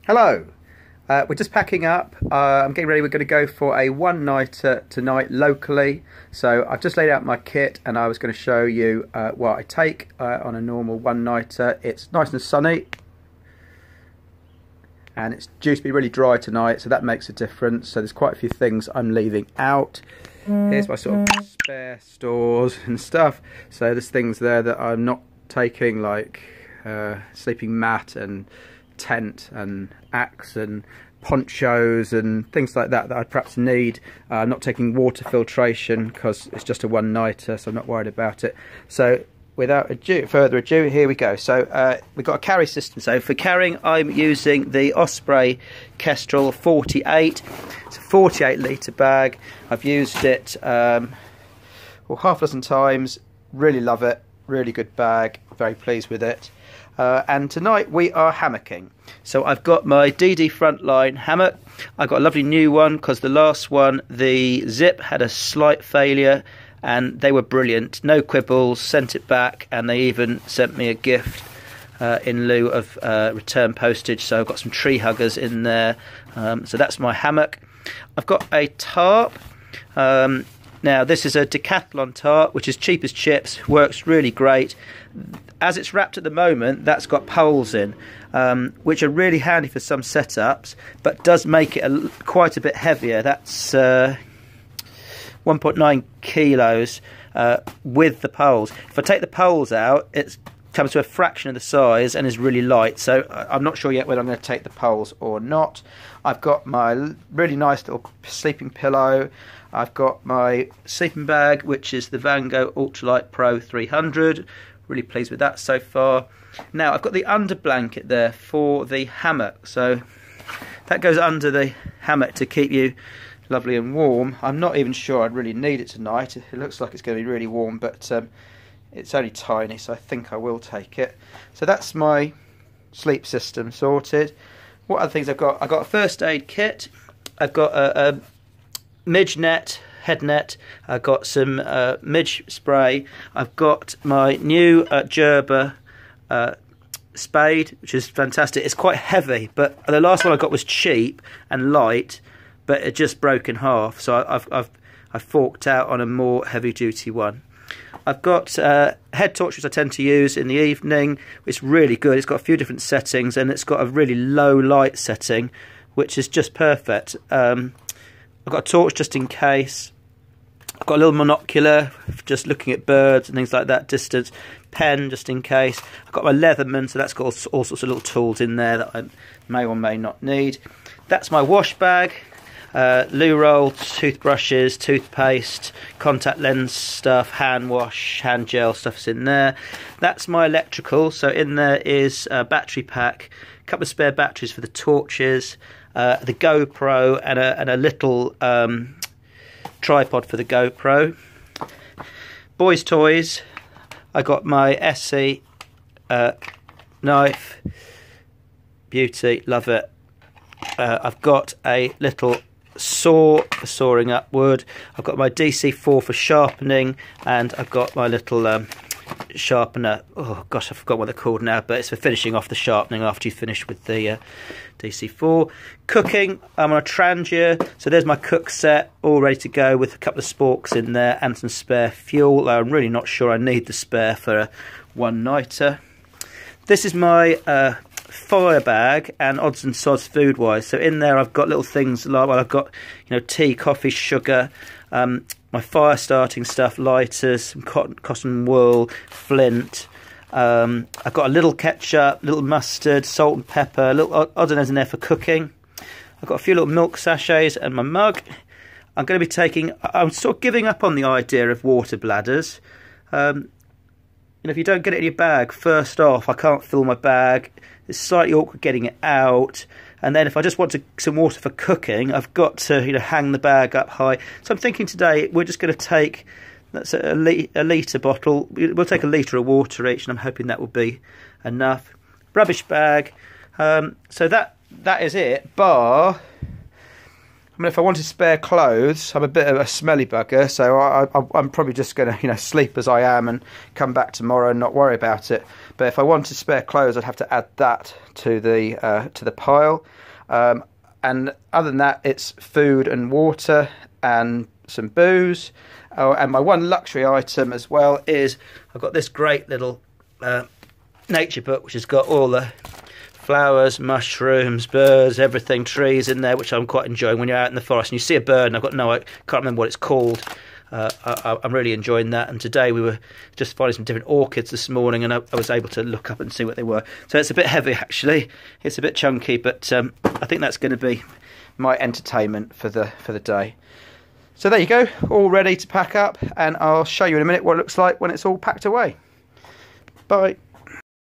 Hello, we're just packing up. I'm getting ready. We're going to go for a one-nighter tonight locally. So I've just laid out my kit and I was going to show you what I take on a normal one-nighter. It's nice and sunny and it's due to be really dry tonight, so that makes a difference. So there's quite a few things I'm leaving out. Here's my sort of spare stores and stuff. So there's things there that I'm not taking, like sleeping mat and tent and axe and ponchos and things like that I perhaps need. I'm not taking water filtration because it's just a one-nighter, so I'm not worried about it. So without further ado, here we go. So we've got a carry system. So for carrying, I'm using the Osprey Kestrel 48. It's a 48 litre bag. I've used it half a dozen times. Really love it. Really good bag. Very pleased with it. And tonight we are hammocking. So I've got my DD Frontline hammock. I've got a lovely new one because the last one, the zip had a slight failure, and they were brilliant. No quibbles, sent it back, and they even sent me a gift in lieu of return postage. So I've got some tree huggers in there. So that's my hammock. I've got a tarp. Now this is a Decathlon tarp, which is cheap as chips, works really great. As it's wrapped at the moment, that's got poles in, which are really handy for some setups, but does make it quite a bit heavier. That's 1.9 kilos with the poles. If I take the poles out, it comes to a fraction of the size and is really light. So I'm not sure yet whether I'm going to take the poles or not. I've got my really nice little sleeping pillow. I've got my sleeping bag, which is the Vango Ultralight Pro 300. Really pleased with that so far. Now I've got the under blanket there for the hammock, so that goes under the hammock to keep you lovely and warm. I'm not even sure I'd really need it tonight. It looks like it's going to be really warm, but it's only tiny, so I think I will take it. So that's my sleep system sorted. What other things I've got? I've got a first aid kit. I've got a midge net, head net. I've got some midge spray. I've got my new Gerber spade, which is fantastic. It's quite heavy, but the last one I got was cheap and light, but it just broke in half. So I've forked out on a more heavy-duty one. I've got head torch, which I tend to use in the evening. It's really good. It's got a few different settings, and it's got a really low light setting, which is just perfect. I've got a torch just in case. I've got a little monocular, just looking at birds and things like that, distance. Pen, just in case. I've got my Leatherman, so that's got all sorts of little tools in there that I may or may not need. That's my wash bag. Loo roll, toothbrushes, toothpaste, contact lens stuff, hand wash, hand gel stuff's in there. That's my electrical, so in there is a battery pack, a couple of spare batteries for the torches, the GoPro, and a little tripod for the GoPro. Boys' toys. I got my SC knife. Beauty, love it. I've got a little saw for sawing up wood. I've got my DC4 for sharpening, and I've got my little sharpener. Oh gosh, I forgot what they're called now, but it's for finishing off the sharpening after you finish with the DC4. Cooking, I'm on a Trangia, so there's my cook set all ready to go with a couple of sporks in there and some spare fuel. I'm really not sure I need the spare for a one-nighter. This is my fire bag and odds and sods food wise. So in there I've got little things like, well, I've got, you know, tea, coffee, sugar, my fire starting stuff, lighters, some cotton wool, flint. I've got a little ketchup, little mustard, salt and pepper, little odds and ends in there for cooking. I've got a few little milk sachets and my mug. I'm going to be taking, I'm sort of giving up on the idea of water bladders. You know, if you don't get it in your bag, first off, I can't fill my bag. It's slightly awkward getting it out, and then if I just want some water for cooking, I've got to, you know, hang the bag up high. So I'm thinking today we're just going to take, that's a litre bottle. We'll take a litre of water each, and I'm hoping that will be enough. Rubbish bag. So that is it. Bar I mean, if I wanted spare clothes, I'm a bit of a smelly bugger, so I'm probably just going to, you know, sleep as I am and come back tomorrow and not worry about it. But if I wanted spare clothes, I'd have to add that to the pile. And other than that, it's food and water and some booze. Oh, and my one luxury item as well is I've got this great little nature book, which has got all the flowers, mushrooms, birds, everything, trees in there, which I'm quite enjoying. When you're out in the forest and you see a bird, and I can't remember what it's called. I'm really enjoying that. And today we were just finding some different orchids this morning, and I was able to look up and see what they were. So it's a bit heavy, actually. It's a bit chunky, but I think that's going to be my entertainment for the day. So there you go, all ready to pack up, and I'll show you in a minute what it looks like when it's all packed away. Bye.